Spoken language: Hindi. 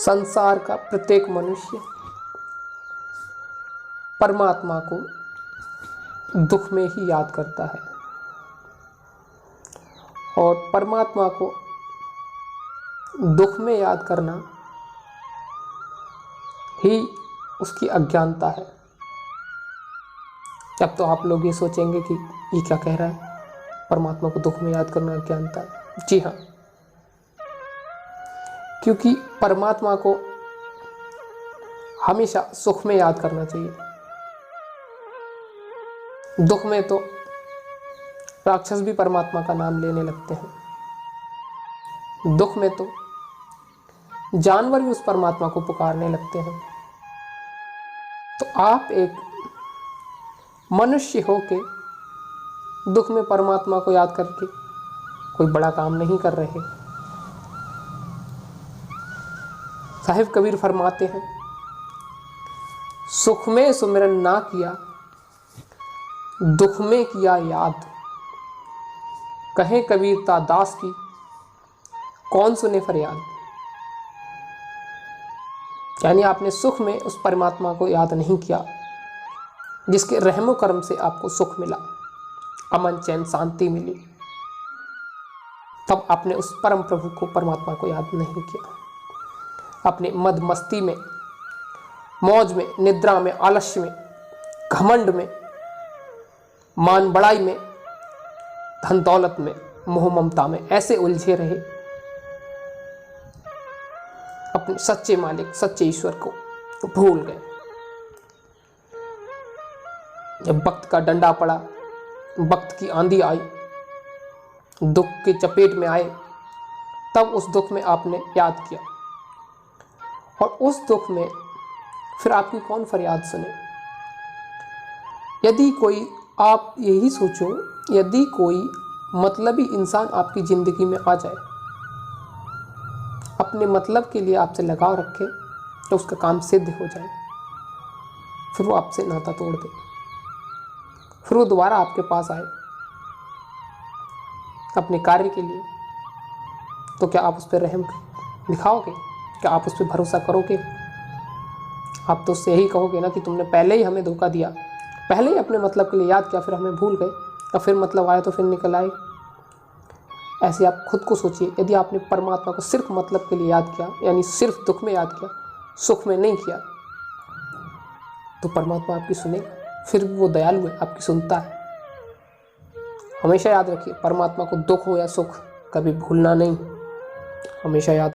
संसार का प्रत्येक मनुष्य परमात्मा को दुख में ही याद करता है और परमात्मा को दुख में याद करना ही उसकी अज्ञानता है। अब तो आप लोग ये सोचेंगे कि ये क्या कह रहा है, परमात्मा को दुख में याद करना अज्ञानता है। जी हाँ, क्योंकि परमात्मा को हमेशा सुख में याद करना चाहिए। दुख में तो राक्षस भी परमात्मा का नाम लेने लगते हैं, दुख में तो जानवर भी उस परमात्मा को पुकारने लगते हैं। तो आप एक मनुष्य होके दुख में परमात्मा को याद करके कोई बड़ा काम नहीं कर रहे। साहिब कबीर फरमाते हैं, सुख में सुमिरन ना किया, दुख में किया याद। कहें कबीरता दास की, कौन सुने फरियाद। यानी आपने सुख में उस परमात्मा को याद नहीं किया जिसके रहमो करम से आपको सुख मिला, अमन चैन शांति मिली, तब आपने उस परम प्रभु को परमात्मा को याद नहीं किया। अपने मद मस्ती में, मौज में, निद्रा में, आलस्य में, घमंड में, मान बड़ाई में, धन दौलत में, मोह ममता में ऐसे उलझे रहे, अपने सच्चे मालिक सच्चे ईश्वर को भूल गए। जब वक्त का डंडा पड़ा, वक्त की आंधी आई, दुख के चपेट में आए, तब उस दुख में आपने याद किया और उस दुख में फिर आपकी कौन फरियाद सुने। यदि कोई, आप यही सोचो, यदि कोई मतलबी इंसान आपकी ज़िंदगी में आ जाए, अपने मतलब के लिए आपसे लगाव रखे, तो उसका काम सिद्ध हो जाए, फिर वो आपसे नाता तोड़ दे, फिर वो दोबारा आपके पास आए अपने कार्य के लिए, तो क्या आप उस पर रहम दिखाओगे? क्या आप उस पर भरोसा करोगे? आप तो उससे यही कहोगे ना कि तुमने पहले ही हमें धोखा दिया, पहले ही अपने मतलब के लिए याद किया, फिर हमें भूल गए, और फिर मतलब आया तो फिर निकल आए। ऐसे आप खुद को सोचिए, यदि आपने परमात्मा को सिर्फ मतलब के लिए याद किया, यानी सिर्फ दुख में याद किया, सुख में नहीं किया, तो परमात्मा आपकी सुनेगा। फिर भी वो दयालु है, आपकी सुनता है। हमेशा याद रखिए, परमात्मा को दुख हो या सुख कभी भूलना नहीं, हमेशा याद